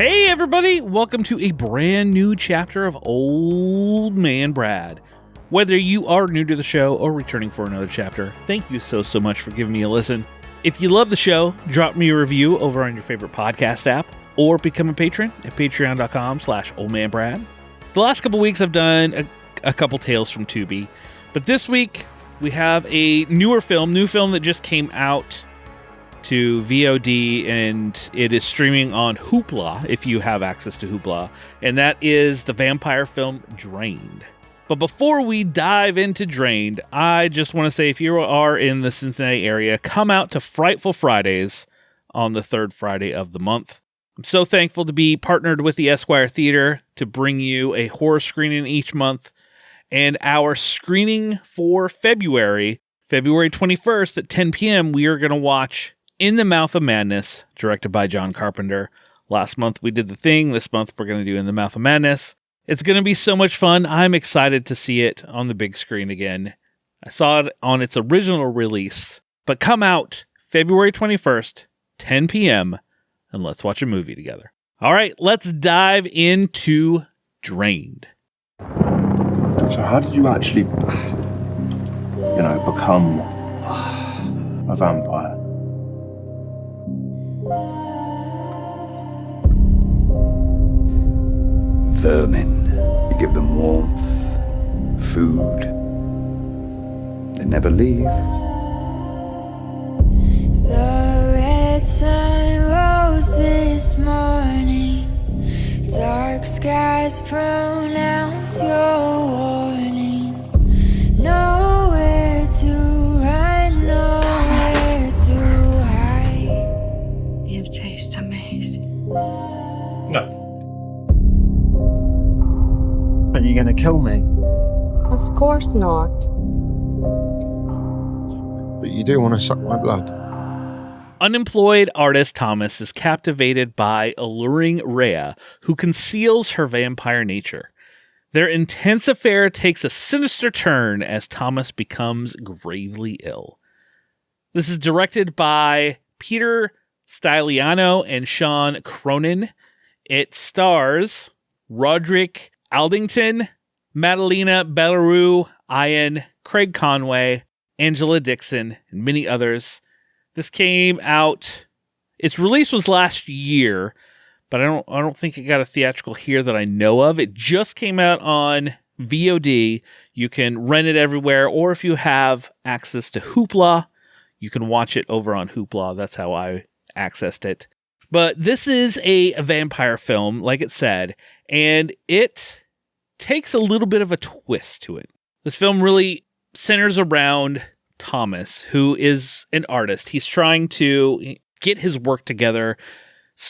Hey everybody, welcome to a brand new chapter of Old Man Brad. Whether you are new to the show or returning for another chapter, thank you so much for giving me a listen. If you love the show, drop me a review over on your favorite podcast app or become a patron at patreon.com/oldmanbrad. The last couple weeks I've done a couple tales from Tubi, but this week we have a new film that just came out to VOD, and it is streaming on Hoopla if you have access to Hoopla, and that is the vampire film Drained. But before we dive into Drained, I just want to say if you are in the Cincinnati area, come out to Frightful Fridays on the third Friday of the month. I'm so thankful to be partnered with the Esquire Theater to bring you a horror screening each month, and our screening for February 21st at 10 p.m., we are going to watch In the Mouth of Madness, directed by John Carpenter. Last month we did The Thing. This month we're going to do In the Mouth of Madness. It's going to be so much fun. I'm excited to see it on the big screen again. I saw it on its original release, but come out February 21st, 10 p.m., and let's watch a movie together. All right, let's dive into Drained. So how did you actually, become a vampire? Vermin. You give them warmth, food. They never leave. The red sun rose this morning. Dark skies pronounce your warning. Nowhere to run, nowhere to hide. You taste amazing. No. Are you gonna kill me? Of course not. But you do want to suck my blood. Unemployed artist Thomas is captivated by alluring Rhea, who conceals her vampire nature. Their intense affair takes a sinister turn as Thomas becomes gravely ill. This is directed by Peter Styliano and Sean Cronin. It stars Roderick Aldington, Madalena Belleroux, Ian, Craig Conway, Angela Dixon, and many others. This came out, its release was last year, but I don't think it got a theatrical here that I know of. It just came out on VOD. You can rent it everywhere, or if you have access to Hoopla, you can watch it over on Hoopla. That's how I accessed it. But this is a vampire film, like it said, and it takes a little bit of a twist to it. This film really centers around Thomas, who is an artist. He's trying to get his work together,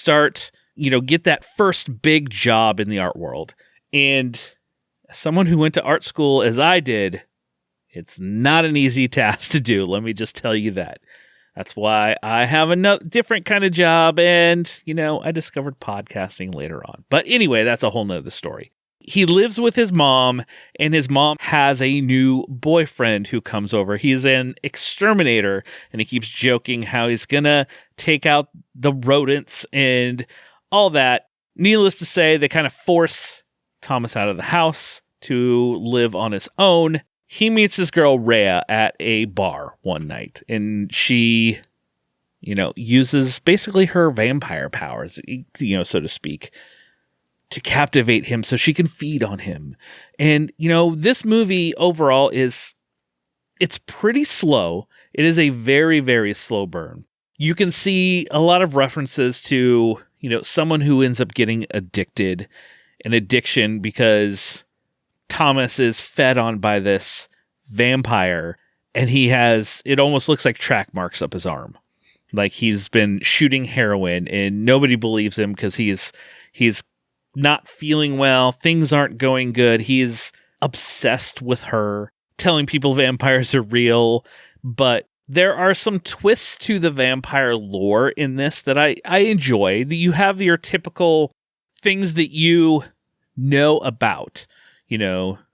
get that first big job in the art world. And someone who went to art school as I did, it's not an easy task to do. Let me just tell you that. That's why I have a different kind of job, and, I discovered podcasting later on. But anyway, that's a whole nother story. He lives with his mom, and his mom has a new boyfriend who comes over. He's an exterminator, and he keeps joking how he's going to take out the rodents and all that. Needless to say, they kind of force Thomas out of the house to live on his own. He meets this girl, Rhea, at a bar one night, and she, uses basically her vampire powers, so to speak, to captivate him so she can feed on him. And, this movie overall it's pretty slow. It is a very, very slow burn. You can see a lot of references to, someone who ends up getting addicted, an addiction because Thomas is fed on by this vampire, and it almost looks like track marks up his arm. Like he's been shooting heroin, and nobody believes him because he's not feeling well. Things aren't going good. He's obsessed with her, telling people vampires are real. But there are some twists to the vampire lore in this that I enjoy. That you have your typical things that you know about.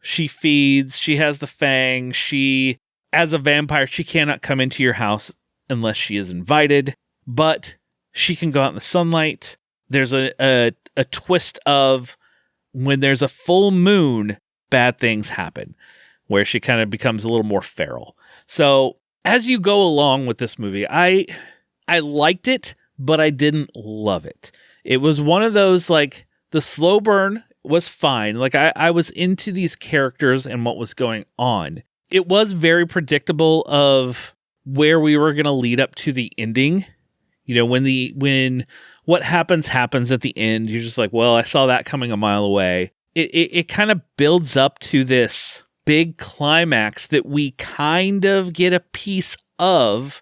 She feeds, she has the fang, as a vampire, she cannot come into your house unless she is invited, but she can go out in the sunlight. there's a twist of when there's a full moon, bad things happen, where she kind of becomes a little more feral. So as you go along with this movie, I liked it, but I didn't love it. It was one of those, like, the slow burn was fine. Like, I was into these characters and what was going on. It was very predictable of where we were going to lead up to the ending. You know, when what happens at the end, you're just like, well, I saw that coming a mile away. It kind of builds up to this big climax that we kind of get a piece of.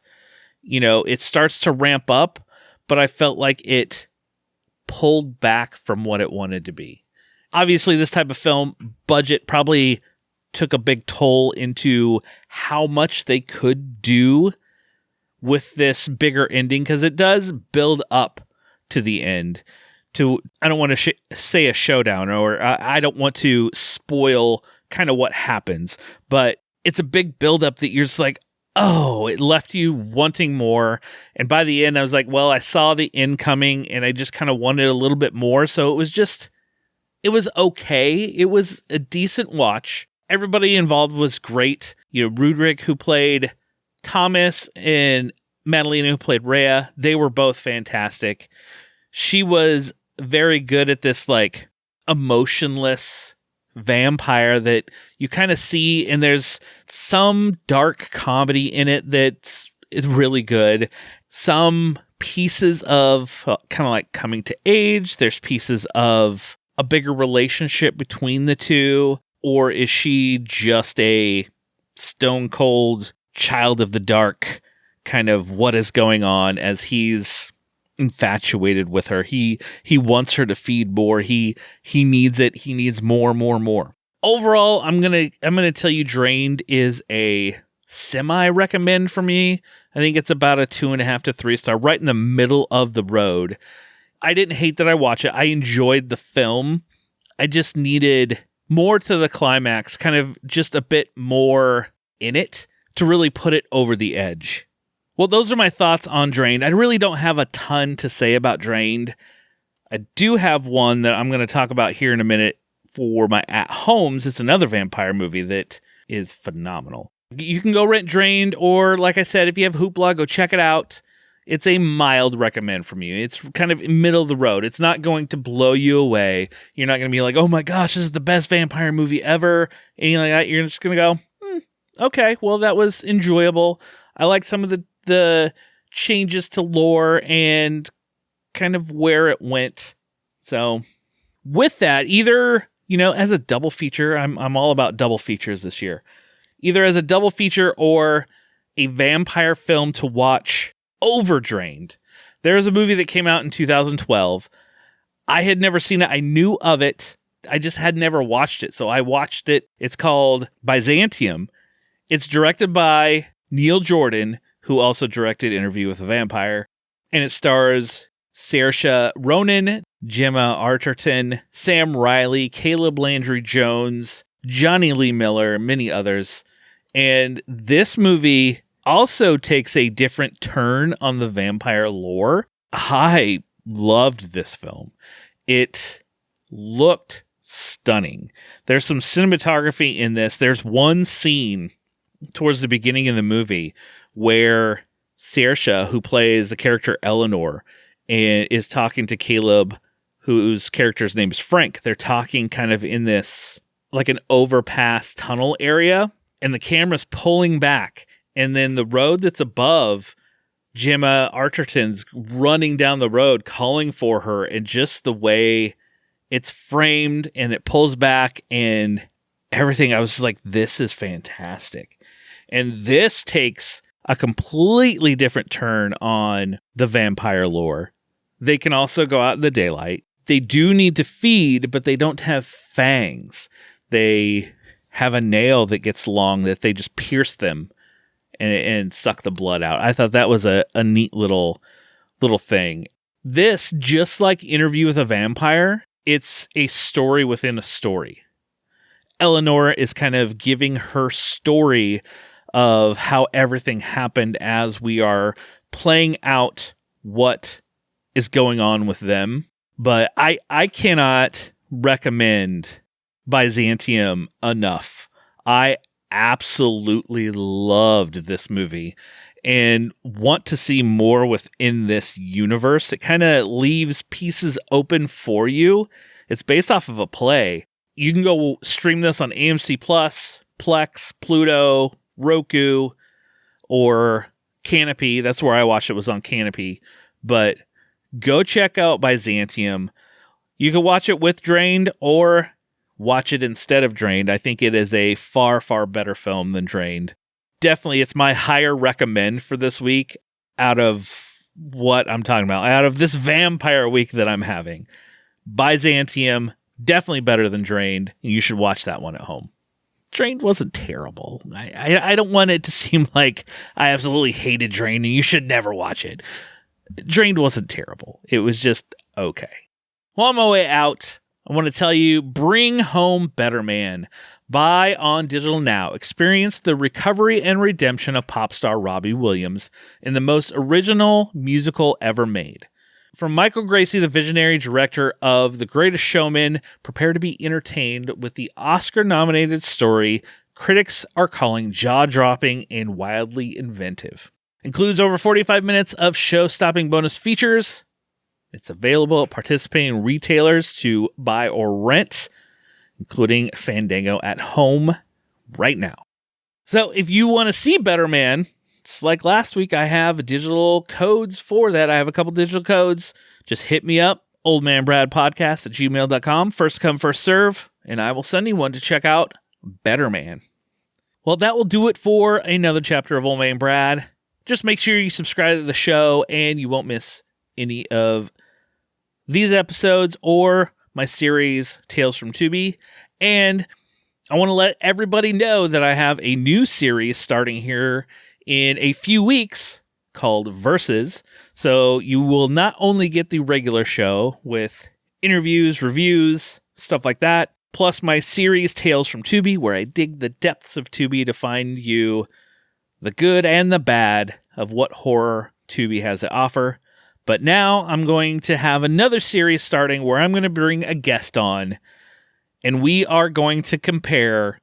You know, it starts to ramp up, but I felt like it pulled back from what it wanted to be. Obviously, this type of film budget probably took a big toll into how much they could do with this bigger ending, because it does build up to the end. I don't want to say a showdown, or I don't want to spoil kind of what happens, but it's a big buildup that you're just like, oh, it left you wanting more. And by the end, I was like, well, I saw the end coming and I just kind of wanted a little bit more. So it was okay. It was a decent watch. Everybody involved was great. You know, Rudrick, who played Thomas, and Madalena, who played Rhea, they were both fantastic. She was very good at this, like, emotionless vampire that you kind of see, and there's some dark comedy in it that's really good. Some pieces of kind of like coming to age. There's pieces of a bigger relationship between the two, or is she just a stone cold child of the dark, kind of what is going on as he's infatuated with her. He wants her to feed more. He needs it. He needs more. Overall, I'm gonna tell you Drained is a semi-recommend for me. I think it's about a 2.5 to 3 star, right in the middle of the road. I didn't hate that I watched it. I enjoyed the film. I just needed more to the climax, kind of just a bit more in it to really put it over the edge. Well, those are my thoughts on Drained. I really don't have a ton to say about Drained. I do have one that I'm going to talk about here in a minute for my At Homes. It's another vampire movie that is phenomenal. You can go rent Drained, or like I said, if you have Hoopla, go check it out. It's a mild recommend from you. It's kind of in middle of the road. It's not going to blow you away. You're not going to be like, oh my gosh, this is the best vampire movie ever. Anything like that. You're just going to go, okay, well, that was enjoyable. I like some of the changes to lore and kind of where it went. So with that, either, you know, as a double feature, I'm all about double features this year. Either as a double feature or a vampire film to watch over Drained. There's a movie that came out in 2012. I had never seen it. I knew of it. I just had never watched it. So I watched it. It's called Byzantium. It's directed by Neil Jordan, who also directed Interview with a Vampire. And it stars Saoirse Ronan, Gemma Arterton, Sam Riley, Caleb Landry Jones, Johnny Lee Miller, many others. And this movie also takes a different turn on the vampire lore. I loved this film. It looked stunning. There's some cinematography in this. There's one scene towards the beginning of the movie where Saoirse, who plays the character Eleanor, and is talking to Caleb, whose character's name is Frank. They're talking kind of in this, like an overpass tunnel area, and the camera's pulling back. And then the road that's above, Gemma Arterton's running down the road, calling for her, and just the way it's framed and it pulls back and everything, I was just like, this is fantastic. And this takes a completely different turn on the vampire lore. They can also go out in the daylight. They do need to feed, but they don't have fangs. They have a nail that gets long that they just pierce them and suck the blood out. I thought that was a neat little thing. This, just like Interview with a Vampire, it's a story within a story. Eleanor is kind of giving her story of how everything happened as we are playing out what is going on with them. But I cannot recommend Byzantium enough. I absolutely loved this movie and want to see more within this universe. It kind of leaves pieces open for you. It's based off of a play. You can go stream this on AMC Plus, Plex, Pluto, Roku, or Canopy. That's where I watched it, was on Canopy. But go check out Byzantium. You can watch it with Drained or watch it instead of Drained. I think it is a far, far better film than Drained. Definitely, it's my higher recommend for this week out of what I'm talking about, out of this vampire week that I'm having. Byzantium, definitely better than Drained. You should watch that one at home. Drained wasn't terrible. I don't want it to seem like I absolutely hated Drained and you should never watch it. Drained wasn't terrible. It was just okay. Well, on my way out, I want to tell you, bring home Better Man. Buy on digital now. Experience the recovery and redemption of pop star Robbie Williams in the most original musical ever made. From Michael Gracie, the visionary director of The Greatest Showman, prepare to be entertained with the Oscar-nominated story critics are calling jaw-dropping and wildly inventive. Includes over 45 minutes of show-stopping bonus features. It's available at participating retailers to buy or rent, including Fandango at home right now. So if you want to see Better Man, it's like last week, I have digital codes for that. I have a couple digital codes. Just hit me up, oldmanbradpodcast@gmail.com. First come, first serve, and I will send you one to check out Better Man. Well, that will do it for another chapter of Old Man Brad. Just make sure you subscribe to the show and you won't miss any of these episodes or my series, Tales from Tubi. And I want to let everybody know that I have a new series starting here in a few weeks called Versus. So you will not only get the regular show with interviews, reviews, stuff like that, plus my series Tales from Tubi, where I dig the depths of Tubi to find you the good and the bad of what horror Tubi has to offer. But now I'm going to have another series starting where I'm going to bring a guest on, and we are going to compare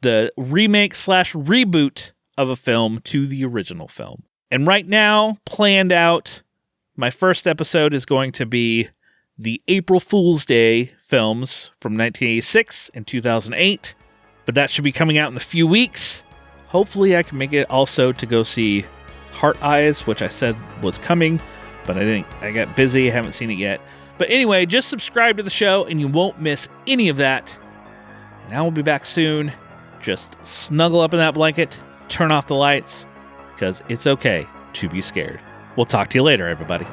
the remake/reboot of a film to the original film. And right now, planned out, my first episode is going to be the April Fool's Day films from 1986 and 2008, but that should be coming out in a few weeks. Hopefully I can make it also to go see Heart Eyes, which I said was coming, but I didn't. I got busy. I haven't seen it yet. But anyway, just subscribe to the show and you won't miss any of that. And I will be back soon. Just snuggle up in that blanket, turn off the lights, because it's okay to be scared. We'll talk to you later, everybody.